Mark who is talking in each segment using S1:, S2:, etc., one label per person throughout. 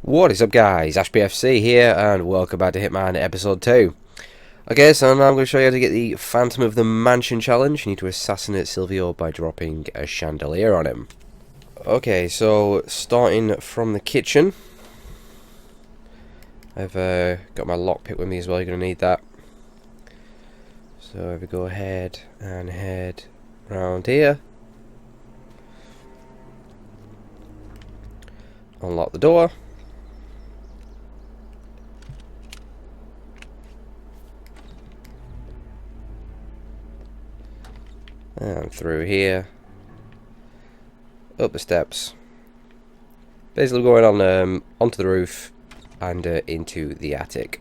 S1: What is up, guys? Pt.5 here, and welcome back to Hitman episode 2. Okay, so now I'm going to show you how to get the Phantom of the Mansion challenge. You need to assassinate Silvio by dropping a chandelier on him. Okay, so starting from the kitchen. I've got my lockpick with me as well, you're going to need that. So if we go ahead and head round here. Unlock the door. And through here, up the steps, basically going on onto the roof and into the attic.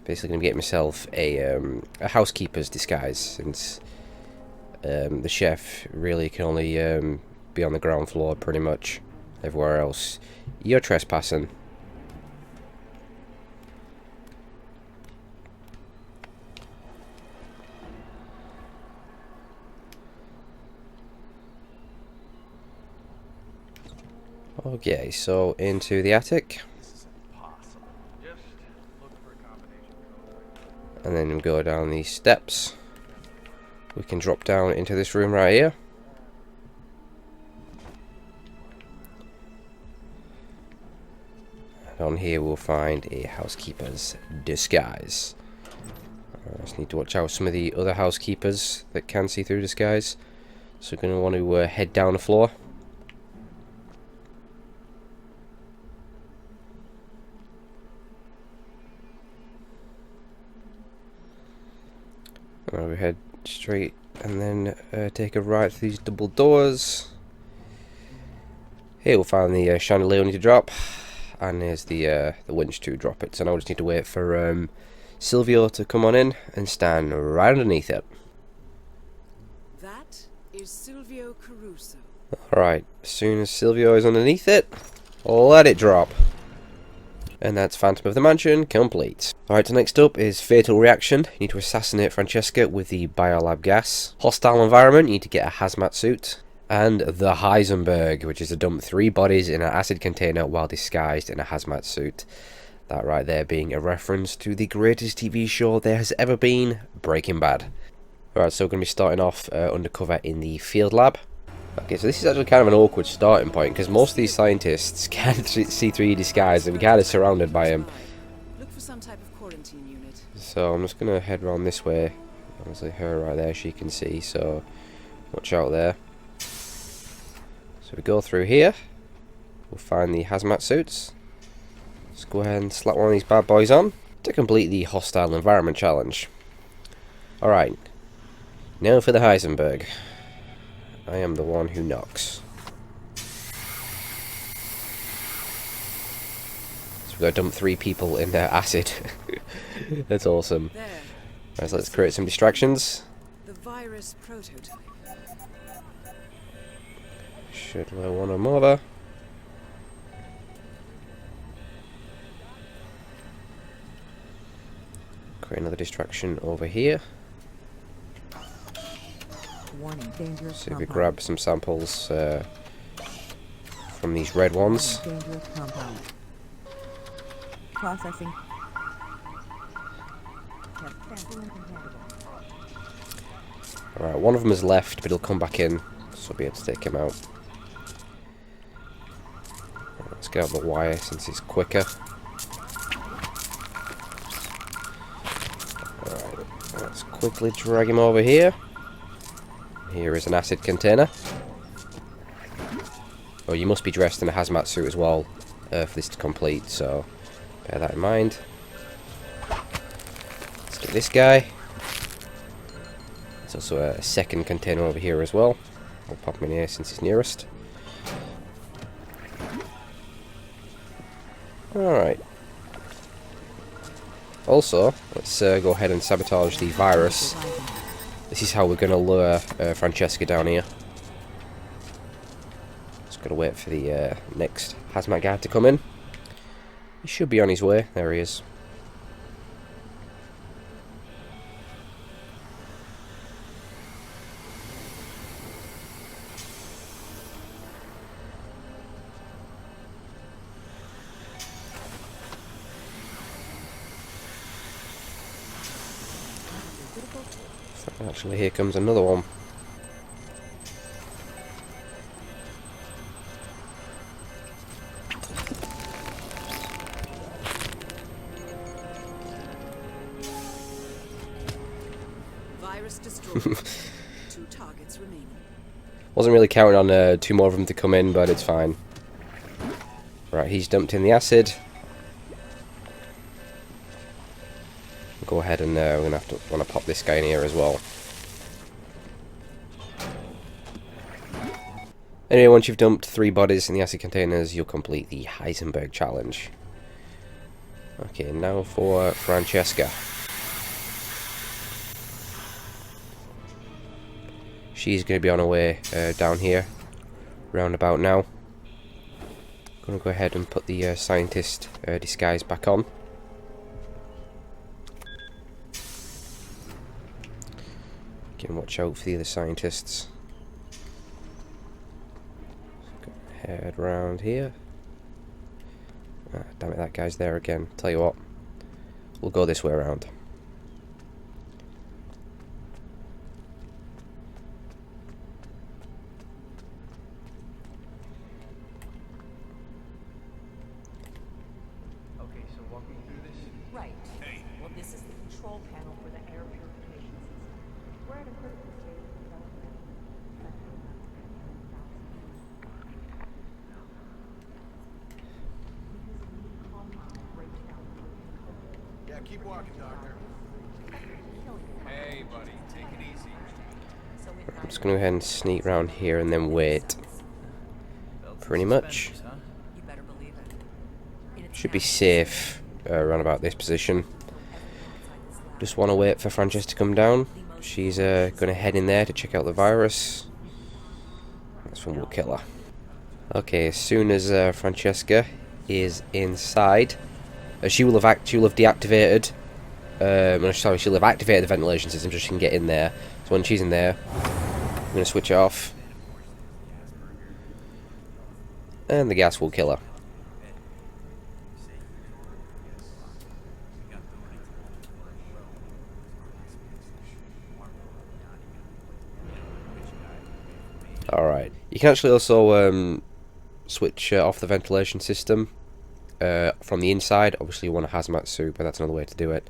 S1: Basically going to get myself a housekeeper's disguise, since the chef really can only be on the ground floor pretty much. Everywhere else, you're trespassing. Okay, so into the attic. And then we go down these steps. We can drop down into this room right here. And on here we'll find a housekeeper's disguise. I just need to watch out some of the other housekeepers that can see through disguise. So we're going to want to head down the floor. We head straight and then take a right through these double doors. Here we'll find the chandelier we need to drop, and there's the winch to drop it. So now we just need to wait for Silvio to come on in and stand right underneath it.
S2: That is Silvio Caruso.
S1: Alright, as soon as Silvio is underneath it, let it drop. And that's Phantom of the Mansion complete. Alright, so next up is Fatal Reaction. You need to assassinate Francesca with the biolab gas. Hostile Environment, you need to get a hazmat suit. And the Heisenberg, which is to dump 3 bodies in an acid container while disguised in a hazmat suit. That right there being a reference to the greatest TV show there has ever been, Breaking Bad. Alright, so we're going to be starting off undercover in the field lab. Okay, so this is actually kind of an awkward starting point, because most of these scientists can't see through your disguise, and we're kind of surrounded by them.
S2: Look for some type of quarantine unit.
S1: So I'm just going to head around this way. Obviously her right there, she can see, so watch out there. So we go through here. We'll find the hazmat suits. Let's go ahead and slap one of these bad boys on to complete the Hostile Environment challenge. Alright, now for the Heisenberg. I am the one who knocks. So we've got to dump 3 people in their acid. That's awesome. Right, so let's create some distractions.
S2: The virus prototype.
S1: Should lower one of them over. Create another distraction over here. So we grab some samples from these red ones.
S3: Processing.
S1: Alright, one of them is left, but he'll come back in, so we'll be able to take him out. Let's get out the wire since it's quicker. Alright, let's quickly drag him over here. Here is an acid container. Oh, you must be dressed in a hazmat suit as well for this to complete, so bear that in mind. Let's get this guy. There's also a second container over here as well. I'll pop him in here since he's nearest. Alright. Also, let's go ahead and sabotage the virus. This is how we're going to lure Francesca down here. Just got to wait for the next hazmat guy to come in. He should be on his way. There he is. Actually, here comes another one.
S2: Virus destroyed. 2 targets remaining.
S1: Wasn't really counting on 2 more of them to come in, but it's fine. Right, he's dumped in the acid. Go ahead and we're gonna want to pop this guy in here as well. Anyway, once you've dumped 3 bodies in the acid containers, you'll complete the Heisenberg challenge. Okay, now for Francesca. She's going to be on her way down here, roundabout now. Going to go ahead and put the scientist disguise back on. Again, watch out for the other scientists. Go head round here. Ah, damn it, that guy's there again. Tell you what, we'll go this way around.
S3: Right. Hey. Well, this is the control panel for the air purification system. We're at a critical stage of development.
S4: Yeah, keep walking, Doctor. Hey, buddy, take it easy.
S1: I'm just going to go ahead and sneak around here and then wait. Pretty much.
S2: You better believe it.
S1: Should be safe around about this position. Just want to wait for Frances to come down. She's going to head in there to check out the virus. That's when we'll kill her. Okay, as soon as Francesca is inside, she will have deactivated. Sorry, she'll have activated the ventilation system so she can get in there. So when she's in there, I'm going to switch it off, and the gas will kill her. Alright, you can actually also switch off the ventilation system from the inside. Obviously you want a hazmat suit, but that's another way to do it.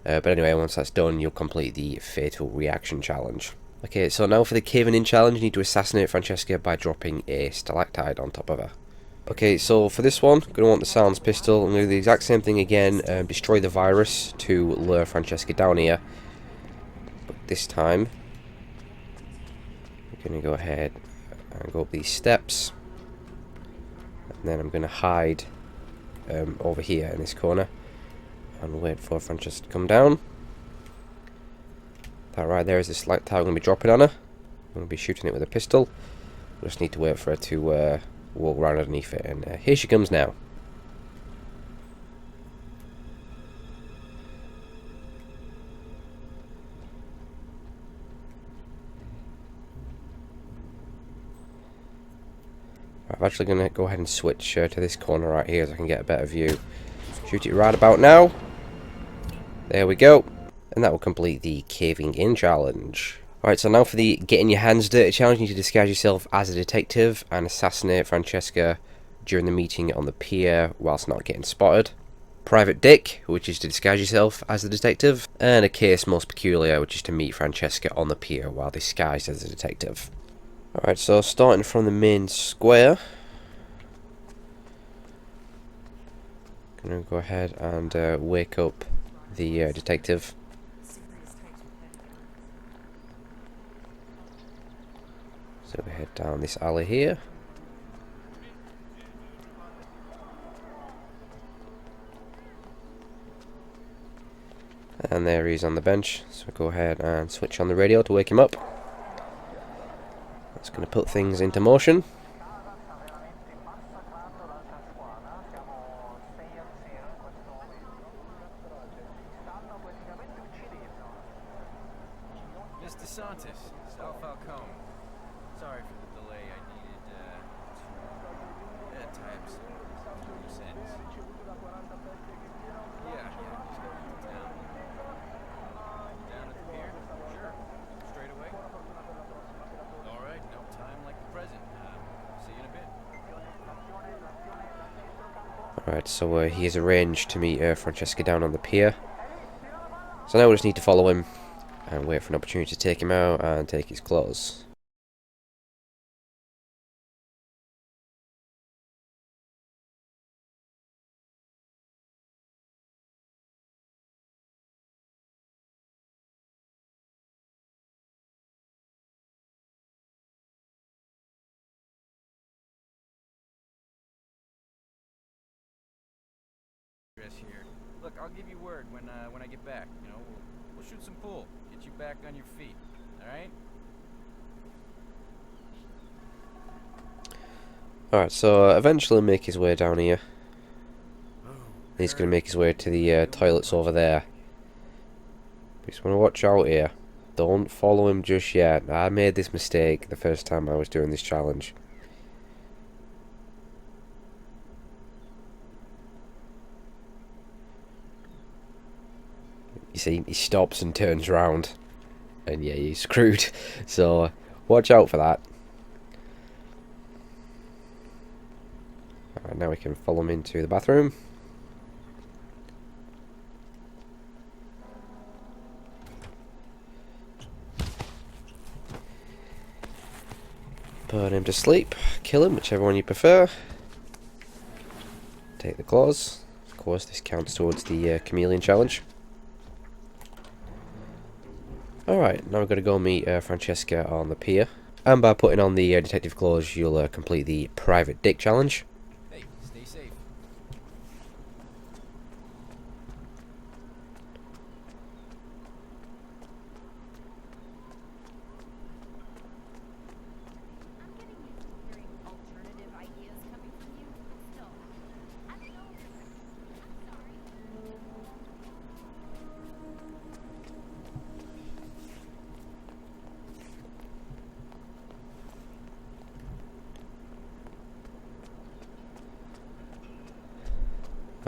S1: But anyway, once that's done, you'll complete the Fatal Reaction Challenge. Okay, so now for the Caving In Challenge, you need to assassinate Francesca by dropping a stalactite on top of her. Okay, so for this one, I'm going to want the Silence Pistol. I'm going to do the exact same thing again, destroy the virus to lure Francesca down here. But this time, I'm going to go ahead and go up these steps. And then I'm going to hide over here in this corner and wait for Francesca to come down. That right there is the stalactite I'm going to be dropping on her. I'm going to be shooting it with a pistol. Just need to wait for her to walk around underneath it, and here she comes now. I'm actually going to go ahead and switch to this corner right here so I can get a better view. Shoot it right about now. There we go. And that will complete the Caving In Challenge. Alright, so now for the Getting Your Hands Dirty Challenge, you need to disguise yourself as a detective and assassinate Francesca during the meeting on the pier whilst not getting spotted. Private Dick, which is to disguise yourself as the detective. And a Case Most Peculiar, which is to meet Francesca on the pier while disguised as a detective. Alright, so starting from the main square, I'm going to go ahead and wake up the detective. So we head down this alley here. And there he is on the bench, so go ahead and switch on the radio to wake him up. That's going to put things into motion.
S4: Mr. Santos, Sal Falcone. Sorry for the delay. I needed to tie up some loose ends. Yeah, just got into town. Down at the pier?
S1: Right, so he has arranged to meet Francesca down on the pier. So now we just need to follow him and wait for an opportunity to take him out and take his clothes.
S4: Here. Look, I'll give you word when I get back. You know, we'll shoot some pool, get you back on your feet. All right?
S1: Alright, so eventually make his way down here. He's going to make his way to the toilets over there. You just want to watch out here. Don't follow him just yet. I made this mistake the first time I was doing this challenge. You see, he stops and turns round. And yeah, he's screwed. So, watch out for that. Alright, now we can follow him into the bathroom. Put him to sleep. Kill him, whichever one you prefer. Take the claws. Of course, this counts towards the chameleon challenge. Alright, now we're going to go meet Francesca on the pier. And by putting on the detective clothes, you'll complete the private dick challenge.
S4: Hey, stay safe.
S5: I'm getting used to hearing alternative ideas coming from you. Still, I don't know. I'm sorry.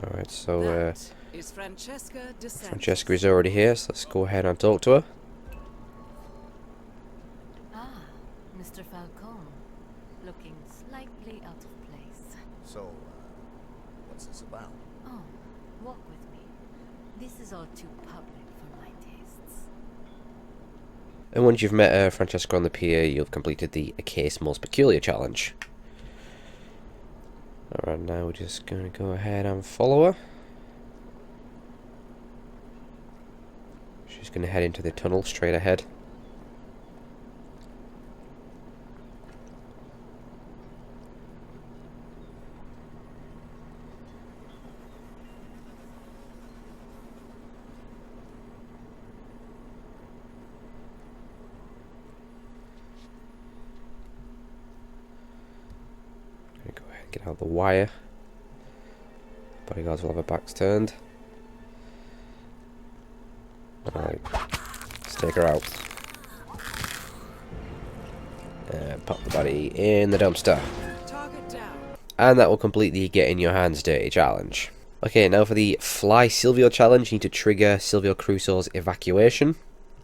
S1: Alright, so
S2: That is Francesca DeSantis.
S1: Francesca is already here, so let's go ahead and talk to her.
S3: Ah, Mr. Falcone. Looking slightly out of place.
S6: So, what's this about?
S3: Oh, walk with me. This is all too public for my tastes.
S1: And once you've met Francesca on the pier, you've completed the A Case Most Peculiar challenge. Alright, now we're just going to go ahead and follow her. She's going to head into the tunnel straight ahead. Go ahead and get out the wire. Bodyguards will have their backs turned. Alright, let's take her out. And pop the body in the dumpster.
S2: Target down.
S1: And that will complete the Getting Your Hands Dirty challenge. Okay, now for the Fly Silvio challenge, you need to trigger Silvio Crusoe's evacuation.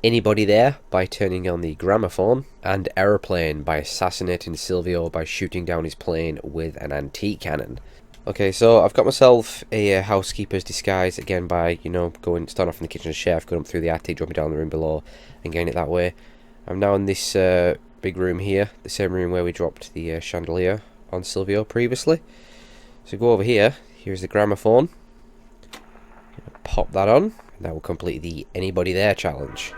S1: Anybody there by turning on the gramophone, and Aeroplane by assassinating Silvio by shooting down his plane with an antique cannon. Okay, so I've got myself a housekeeper's disguise, again by, you know, starting off in the kitchen as chef, going up through the attic, dropping down the room below, and getting it that way. I'm now in this big room here, the same room where we dropped the chandelier on Silvio previously. So go over here, here's the gramophone, pop that on, and that will complete the Anybody There challenge.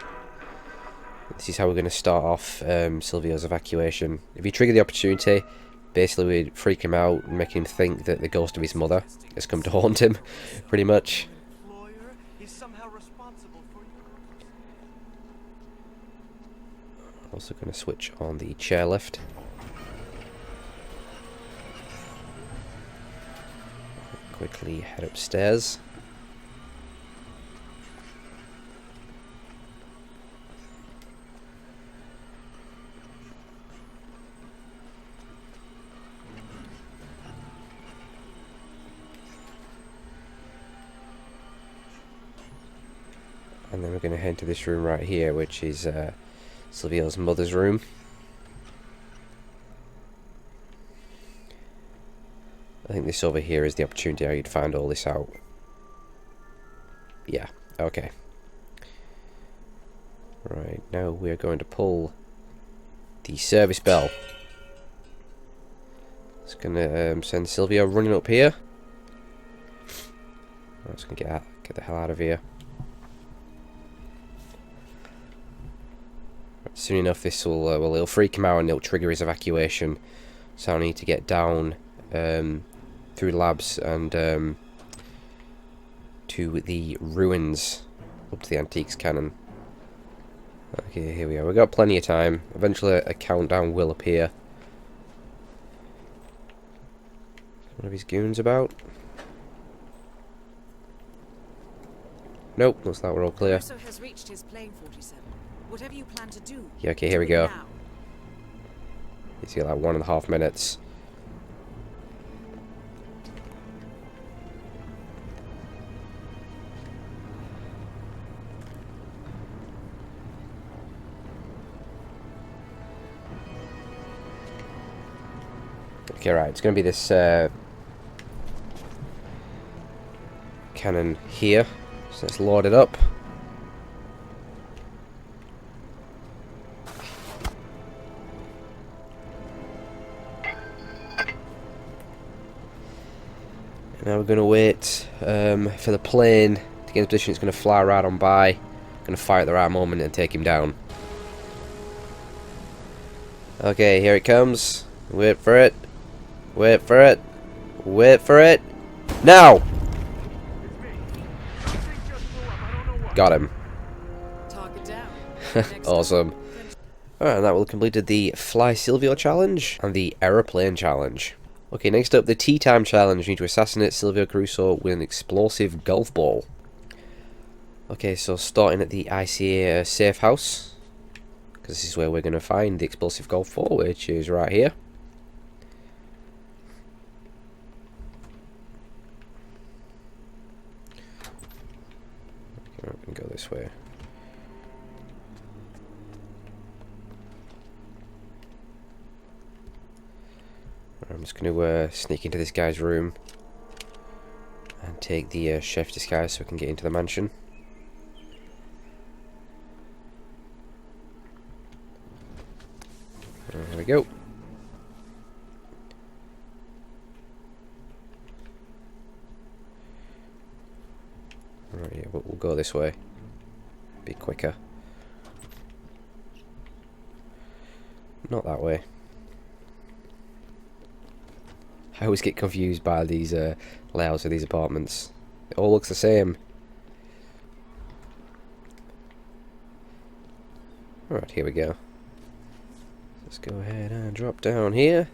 S1: This is how we're going to start off Silvio's evacuation. If you trigger the opportunity, basically we freak him out and make him think that the ghost of his mother has come to haunt him, pretty much. Also going to switch on the chairlift. Quickly head upstairs. And then we're going to head to this room right here, which is Silvio's mother's room. I think this over here is the opportunity how you'd find all this out. Yeah, okay. Right, now we're going to pull the service bell. It's going to send Silvio running up here. I'm just going to get the hell out of here. Soon enough this will, well, it'll freak him out and it'll trigger his evacuation. So I need to get down through labs and to the ruins, up to the antiques cannon. Okay, here we are. We've got plenty of time. Eventually a countdown will appear. One of his goons about? Nope, looks like we're all clear.
S2: Russo has reached his plane 47. Whatever you plan to do.
S1: Yeah, okay, here we
S2: do it
S1: go.
S2: now.
S1: He's got like 1.5 minutes. Okay, right, it's going to be this cannon here. So let's load it up. Now we're going to wait for the plane to get in position. It's going to fly right on by. Going to fire at the right moment and take him down. Okay, here it comes. Wait for it. Wait for it. Wait for it. Now! Got him.
S2: Target down. Next
S1: Awesome.
S2: up,
S1: Alright, and that will have completed the Fly Silvio challenge and the Aeroplane challenge. Okay, next up, the Tea Time challenge. You need to assassinate Silvio Caruso with an explosive golf ball. Okay, so starting at the ICA safe house, because this is where we're going to find the explosive golf ball, which is right here. Okay, we can go this way. I'm just going to sneak into this guy's room and take the chef disguise so we can get into the mansion. There we go. Right, yeah, we'll go this way. Be quicker. Not that way. I always get confused by these layouts of these apartments. It all looks the same. Alright, here we go. Let's go ahead and drop down here.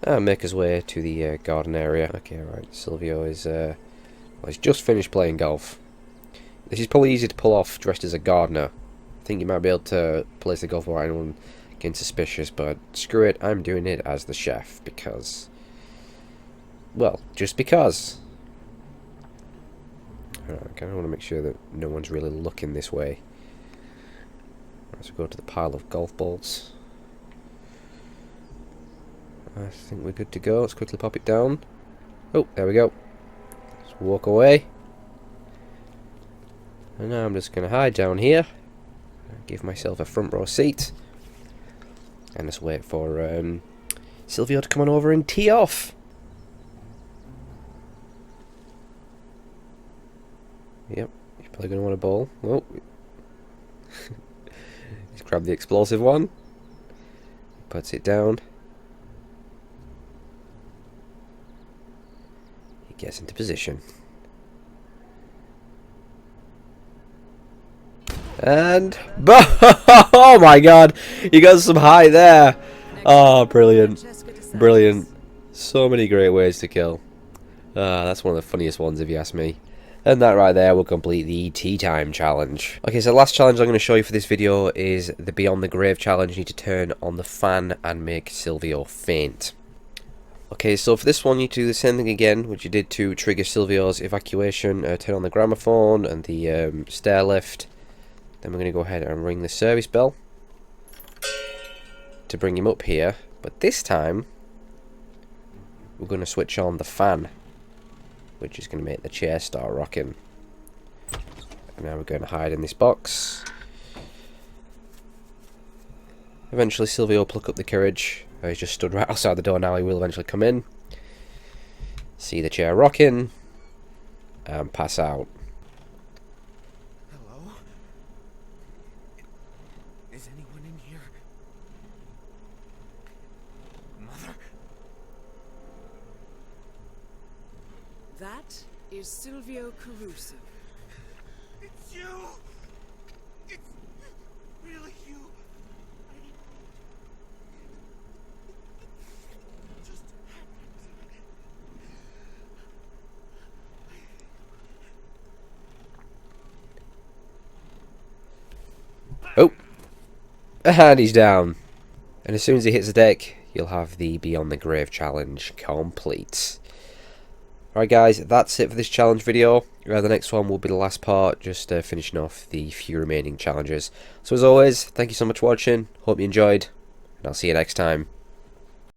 S1: And make his way to the garden area. Okay, right, Silvio is, well, he's just finished playing golf. This is probably easy to pull off dressed as a gardener. I think you might be able to place the golf ball without anyone getting suspicious, but screw it, I'm doing it as the chef because, well, just because. I kind of want to make sure that no one's really looking this way. Let's go to the pile of golf balls. I think we're good to go. Let's quickly pop it down. Oh, there we go. Let's walk away. And now I'm just going to hide down here. Give myself a front row seat. And just wait for Silvio to come on over and tee off. Yep, he's probably going to want a ball. Oh. He's grabbed the explosive one. Puts it down. He gets into position. And oh my god, he got some height there. Oh, brilliant,
S2: Francesca descends.
S1: brilliant. So many great ways to kill. That's one of the funniest ones if you ask me. And that right there will complete the Tea Time challenge. Okay, so the last challenge I'm going to show you for this video is the Beyond the Grave challenge. You need to turn on the fan and make Silvio faint. Okay, so for this one you need to do the same thing again, which you did to trigger Silvio's evacuation. Turn on the gramophone and the stair lift. Then we're going to go ahead and ring the service bell to bring him up here. But this time, we're going to switch on the fan, which is going to make the chair start rocking. And now we're going to hide in this box. Eventually Silvio will pluck up the courage. He's just stood right outside the door now. He will eventually come in, see the chair rocking, and pass out.
S6: Hello? Is anyone in here? Mother?
S2: That is Silvio Caruso.
S6: It's you! It's really you! Just
S1: Oh! And he's down. And as soon as he hits the deck, you'll have the Beyond the Grave challenge complete. Alright guys, that's it for this challenge video. The next one will be the last part, just finishing off the few remaining challenges. So as always, thank you so much for watching, hope you enjoyed, and I'll see you next time.